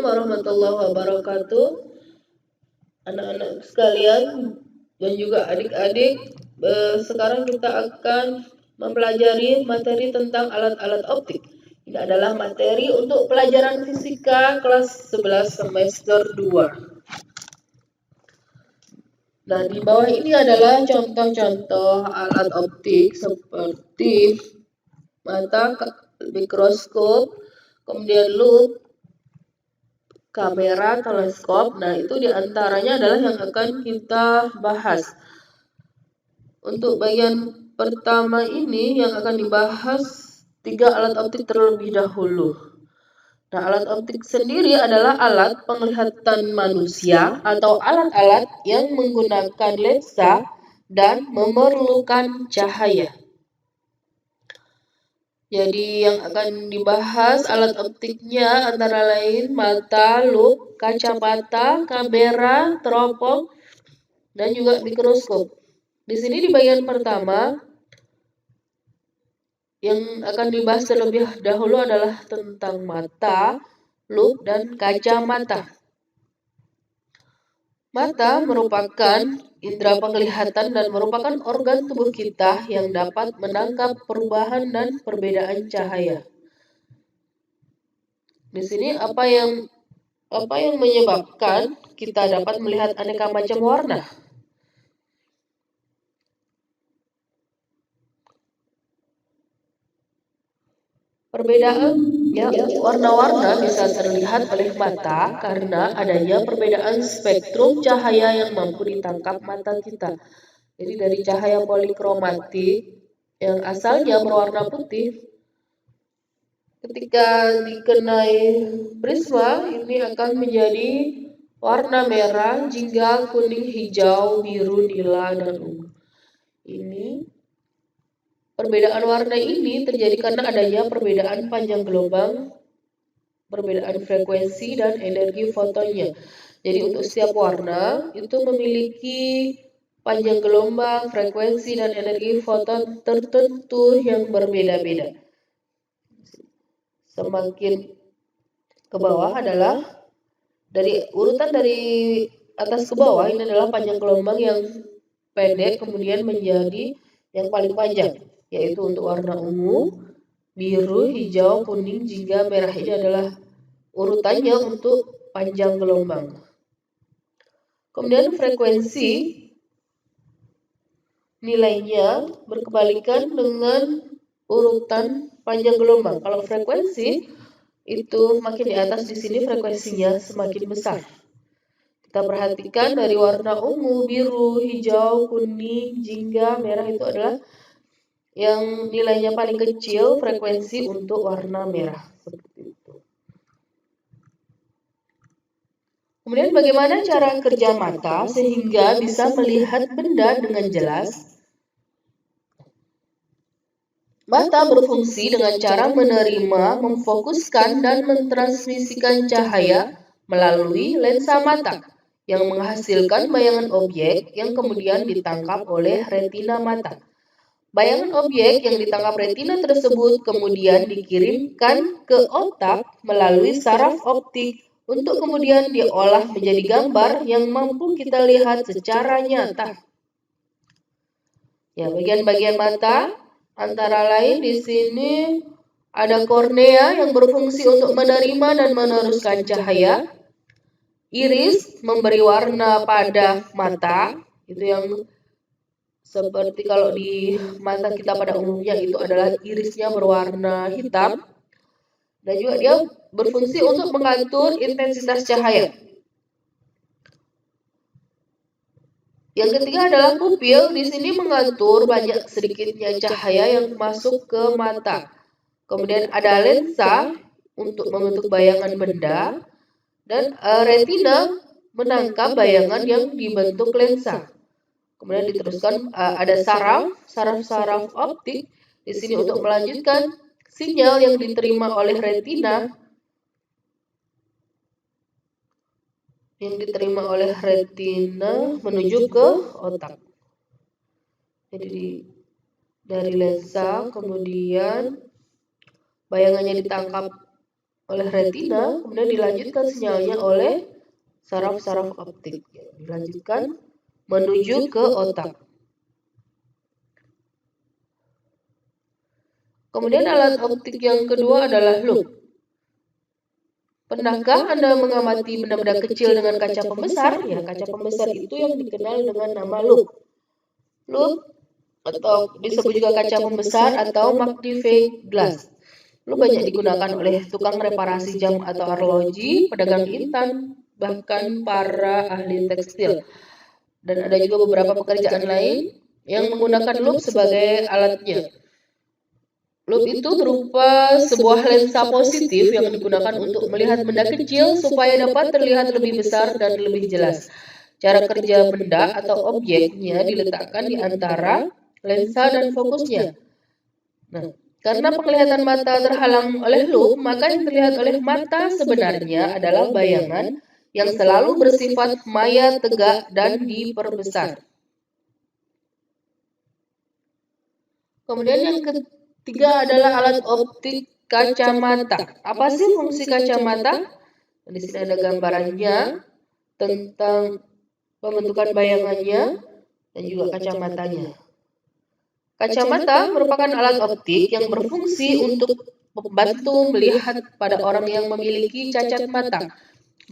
warahmatullahi wabarakatuh, anak-anak sekalian dan juga adik-adik. Sekarang kita akan mempelajari materi tentang alat-alat optik. Ini adalah materi untuk pelajaran fisika kelas 11 semester 2. Nah, di bawah ini adalah contoh-contoh alat optik seperti mata, mikroskop, kemudian lup, kamera, teleskop. Nah, itu diantaranya adalah yang akan kita bahas. Untuk bagian pertama ini yang akan dibahas 3 alat optik terlebih dahulu. Nah, alat optik sendiri adalah alat penglihatan manusia atau alat-alat yang menggunakan lensa dan memerlukan cahaya. Jadi yang akan dibahas alat optiknya antara lain mata, lup, kacamata, kamera, teropong, dan juga mikroskop. Di sini di bagian pertama yang akan dibahas terlebih dahulu adalah tentang mata, lup, dan kacamata. Mata merupakan indera penglihatan dan merupakan organ tubuh kita yang dapat menangkap perubahan dan perbedaan cahaya. Di sini apa yang menyebabkan kita dapat melihat aneka macam warna? Perbedaan warna-warna bisa terlihat oleh mata karena adanya perbedaan spektrum cahaya yang mampu ditangkap mata kita. Jadi dari cahaya polikromatik yang asalnya berwarna putih, ketika dikenai prisma ini akan menjadi warna merah, jingga, kuning, hijau, biru, nila, dan ungu. Perbedaan warna ini terjadi karena adanya perbedaan panjang gelombang, perbedaan frekuensi, dan energi fotonnya. Jadi untuk setiap warna itu memiliki panjang gelombang, frekuensi, dan energi foton tertentu yang berbeda-beda. Semakin ke bawah adalah urutan dari atas ke bawah, ini adalah panjang gelombang yang pendek kemudian menjadi yang paling panjang, yaitu untuk warna ungu, biru, hijau, kuning, jingga, merah. Ini adalah urutannya untuk panjang gelombang. Kemudian frekuensi nilainya berkebalikan dengan urutan panjang gelombang. Kalau frekuensi itu makin di atas, di sini frekuensinya semakin besar. Kita perhatikan dari warna ungu, biru, hijau, kuning, jingga, merah itu adalah yang nilainya paling kecil frekuensi untuk warna merah. Seperti itu. Kemudian bagaimana cara kerja mata sehingga bisa melihat benda dengan jelas? Mata berfungsi dengan cara menerima, memfokuskan, dan mentransmisikan cahaya melalui lensa mata yang menghasilkan bayangan objek yang kemudian ditangkap oleh retina mata. Bayangan objek yang ditangkap retina tersebut kemudian dikirimkan ke otak melalui saraf optik untuk kemudian diolah menjadi gambar yang mampu kita lihat secara nyata. Ya, bagian-bagian mata antara lain di sini ada kornea yang berfungsi untuk menerima dan meneruskan cahaya. Iris memberi warna pada mata, itu yang seperti kalau di mata kita pada umumnya itu adalah irisnya berwarna hitam. Dan juga dia berfungsi untuk mengatur intensitas cahaya. Yang ketiga adalah pupil. Di sini mengatur banyak sedikitnya cahaya yang masuk ke mata. Kemudian ada lensa untuk membentuk bayangan benda. Dan retina menangkap bayangan yang dibentuk lensa. Kemudian diteruskan ada saraf optik di sini untuk melanjutkan sinyal yang diterima oleh retina menuju ke otak. Jadi dari lensa kemudian bayangannya ditangkap oleh retina, kemudian dilanjutkan sinyalnya oleh saraf-saraf optik. Dilanjutkan menuju ke otak. Kemudian alat optik yang kedua adalah loop. Pernahkah Anda mengamati benda-benda kecil dengan kaca pembesar? Ya, kaca pembesar itu yang dikenal dengan nama loop. Loop atau disebut juga kaca pembesar atau magnifying glass. Loop banyak digunakan oleh tukang reparasi jam atau arloji, pedagang intan, bahkan para ahli tekstil. Dan ada juga beberapa pekerjaan lain yang menggunakan loop sebagai alatnya. Loop itu berupa sebuah lensa positif yang digunakan untuk melihat benda kecil supaya dapat terlihat lebih besar dan lebih jelas. Cara kerja benda atau objeknya diletakkan di antara lensa dan fokusnya. Nah, karena penglihatan mata terhalang oleh loop, maka yang terlihat oleh mata sebenarnya adalah bayangan yang selalu bersifat maya, tegak, dan diperbesar. Kemudian yang ketiga adalah alat optik kacamata. Apa sih fungsi kacamata? Di sini ada gambarannya tentang pembentukan bayangannya dan juga kacamatanya. Kacamata merupakan alat optik yang berfungsi untuk membantu melihat pada orang yang memiliki cacat mata,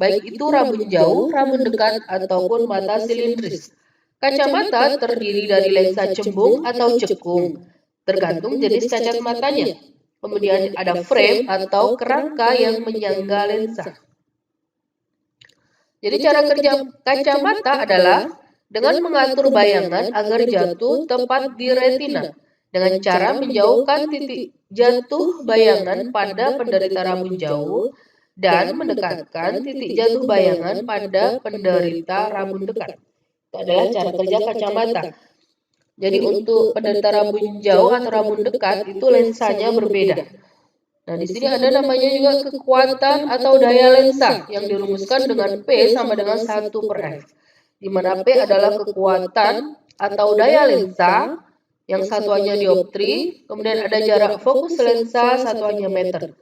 baik itu rabun jauh, rabun dekat, ataupun mata silindris. Kacamata terdiri dari lensa cembung atau cekung, tergantung jenis cacat matanya. Kemudian ada frame atau kerangka yang menyangga lensa. Jadi cara kerja kacamata adalah dengan mengatur bayangan agar jatuh tepat di retina dengan cara menjauhkan titik jatuh bayangan pada penderita rabun jauh dan mendekatkan titik jatuh bayangan pada penderita rabun dekat. Itu adalah cara kerja kacamata. Jadi untuk penderita rabun jauh atau rabun dekat itu lensanya berbeda. Nah, di sini ada namanya juga kekuatan atau daya lensa yang dirumuskan dengan P sama dengan 1/F. Di mana P adalah kekuatan atau daya lensa yang satuannya dioptri, kemudian ada jarak fokus lensa satuannya meter.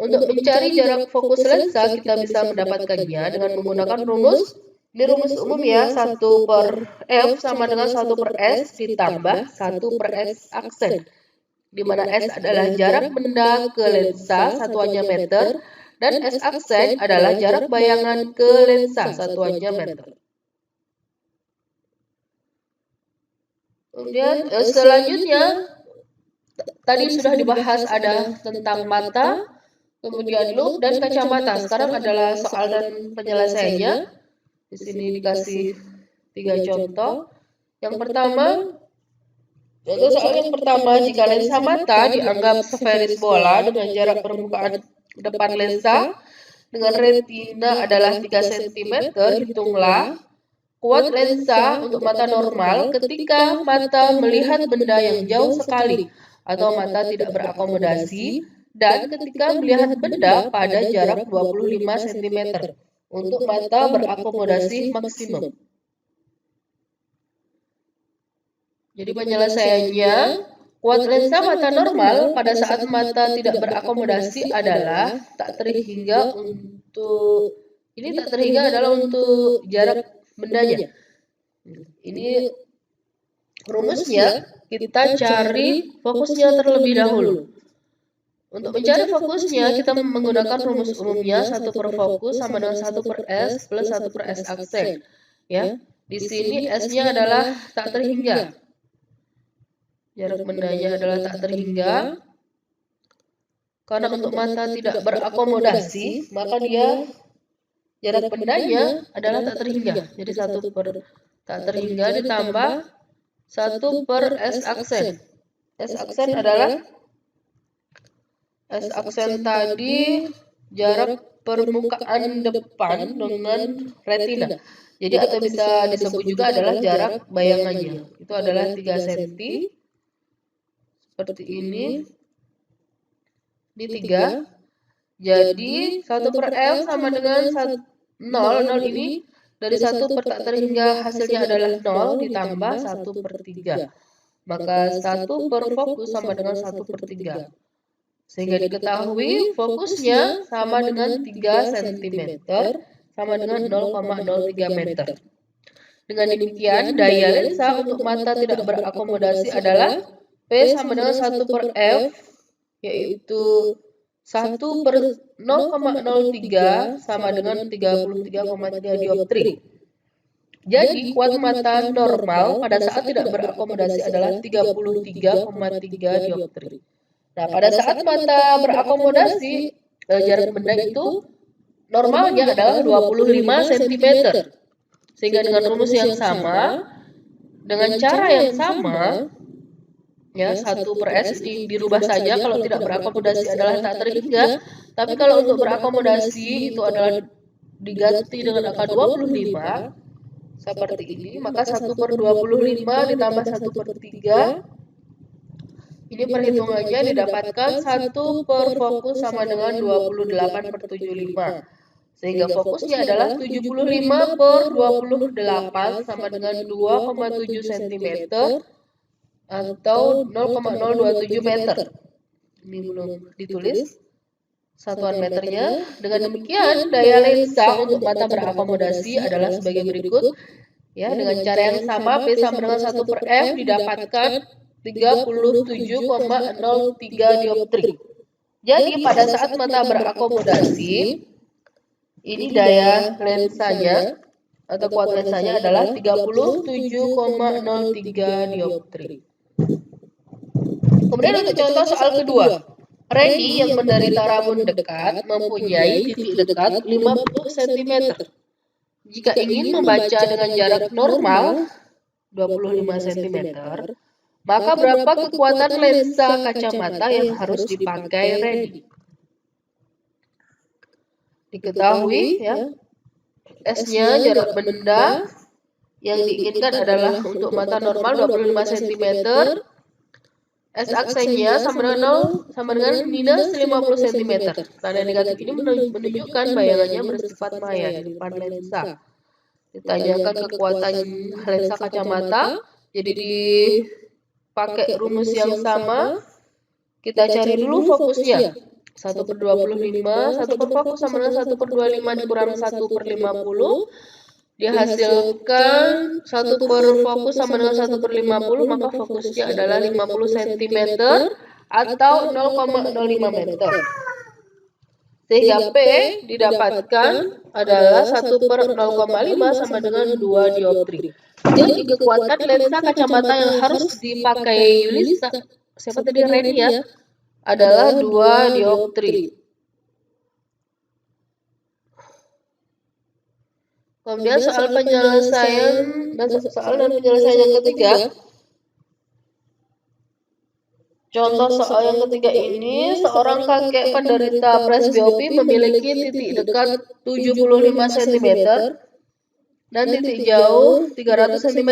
Untuk mencari jarak fokus lensa kita bisa mendapatkannya dengan menggunakan rumus. Ini rumus umum ya, 1/F sama dengan 1/S ditambah 1/S aksen, di mana S adalah jarak benda ke lensa satuannya meter dan S aksen adalah jarak bayangan ke lensa satuannya meter. Kemudian selanjutnya tadi sudah dibahas ada tentang mata, kemudian loop dan kacamata. Sekarang adalah soal dan penyelesaiannya. Di sini dikasih 3 contoh. Yang pertama, untuk soal yang pertama, jika lensa mata dianggap sferis bola dengan jarak permukaan depan lensa dengan retina adalah 3 cm, hitunglah kuat lensa untuk mata normal ketika mata melihat benda yang jauh sekali atau mata tidak berakomodasi dan ketika melihat benda pada jarak 25 cm untuk mata berakomodasi maksimum. Jadi penyelesaiannya, kuat lensa mata normal pada saat mata tidak berakomodasi adalah tak terhingga untuk jarak bendanya. Ini rumusnya, kita cari fokusnya terlebih dahulu. Untuk mencari fokusnya, kita menggunakan rumus umumnya 1/fokus sama dengan 1/S plus 1/S aksen. Ya, di sini S-nya adalah tak terhingga. Jarak bendanya adalah tak terhingga. Karena untuk mata tidak berakomodasi, maka dia jarak bendanya adalah tak terhingga. Jadi tak terhingga ditambah 1/S aksen. S aksen adalah S aksen tadi jarak permukaan depan dengan retina. Jadi atau bisa disebut juga adalah jarak bayangannya. Itu adalah 3 cm. Seperti ini. Di 3. Jadi 1/F sama dengan 0. 0 ini dari 1 per tak terhingga hasilnya adalah 0 ditambah 1/3. Maka 1/fokus sama dengan 1/3. Sehingga diketahui fokusnya sama dengan 3 cm sama dengan 0,03 meter. Dengan demikian, daya lensa untuk mata tidak berakomodasi adalah P sama dengan 1 per F, yaitu 1 per 0,03 sama dengan 33,3 dioptri. Jadi, kuat mata normal pada saat tidak berakomodasi adalah 33,3 dioptri. Nah, pada saat mata berakomodasi, jarak benda itu normalnya adalah 25 cm. Sehingga dengan rumus yang sama, dengan cara yang sama, ya 1 per S ini dirubah saja, kalau tidak berakomodasi adalah tak terhingga, tapi kalau untuk berakomodasi itu adalah diganti dengan angka 25, seperti ini, maka 1 per 25 ditambah 1 per 3, ini perhitungannya didapatkan 1 per fokus sama dengan 28 per 75. Sehingga fokusnya adalah 75 per 28 sama dengan 2,7 cm atau 0,027 meter. Ini belum ditulis satuan meternya. Dengan demikian, daya lensa untuk mata berakomodasi adalah sebagai berikut. Ya, dengan cara yang sama, P sama dengan 1 per F didapatkan 37,03 dioptri. Jadi, pada saat mata berakomodasi, ini daya lensanya atau kuat lensanya adalah 37,03 dioptri. Kemudian untuk contoh soal kedua, Randy yang menderita rabun dekat mempunyai titik dekat 50 cm. Jika ingin membaca dengan jarak normal 25 cm, maka berapa kekuatan lensa kacamata yang harus dipakai Randy? Diketahui ya, S-nya jarak benda yang diinginkan adalah untuk mata normal 25 cm, S aksenya sama dengan minus 50 cm. Tanda negatif ini menunjukkan bayangannya bersifat maya di depan lensa. Ditanyakan kekuatan lensa kacamata, jadi dipakai rumus yang sama. Kita cari dulu fokusnya. 1 per 25, 1 per fokus sama dengan 1 per 25 dikurang 1 per 50. Dihasilkan 1 per fokus sama dengan 1 per 50, maka fokusnya adalah 50 cm atau 0,05 meter. Sehingga P didapatkan adalah 1 per 0,5 sama dengan 2 dioptri. Jadi kekuatan lensa kacamata yang harus dipakai Yulisa, siapa tadi Randy ya, adalah 2 dioptri. Kemudian soal penyelesaian yang ketiga. Contoh soal yang ketiga ini, seorang kakek penderita presbiopi memiliki titik dekat 75 cm dan titik jauh 300 cm.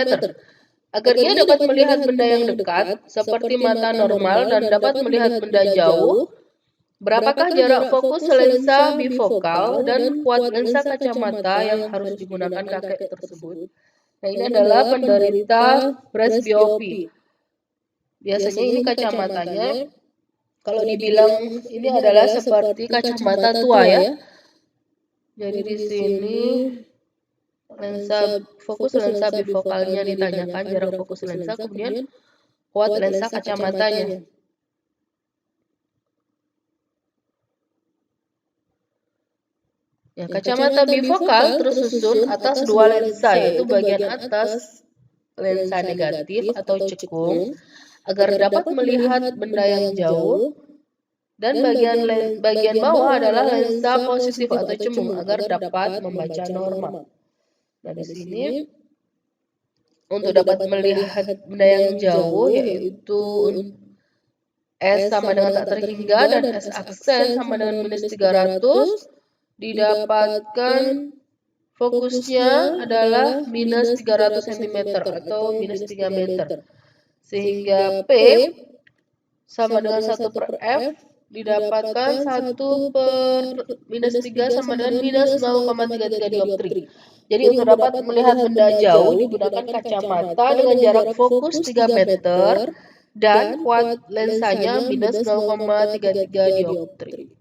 Agar ia dapat melihat benda yang dekat, seperti mata normal dan dapat melihat benda jauh, berapakah jarak fokus lensa bifokal dan kuat lensa kacamata yang harus digunakan kakek tersebut? Nah, ini adalah penderita presbiopi. Biasanya ini kacamatanya, kalau dibilang ini adalah seperti kacamata tua ya. Jadi di sini fokus lensa bifokalnya ditanyakan, jarak fokus lensa, kemudian kuat lensa kacamatanya. Ya, kacamata bifokal tersusun atas 2 lensa, yaitu bagian atas lensa negatif atau cekung agar dapat melihat benda yang jauh, dan bagian bawah adalah lensa positif atau cemung agar dapat membaca normal. Nah, di sini untuk dapat melihat benda yang jauh, yaitu S sama dengan tak terhingga dan S aksen sama dengan minus 300, didapatkan fokusnya adalah minus 300 cm atau minus 3 meter. Sehingga P sama dengan 1 per F didapatkan 1 per minus 3 sama dengan minus 0,33 dioptri. Jadi untuk dapat melihat benda jauh digunakan kacamata dengan jarak fokus 3 meter dan kuat lensanya minus 0,33 dioptri.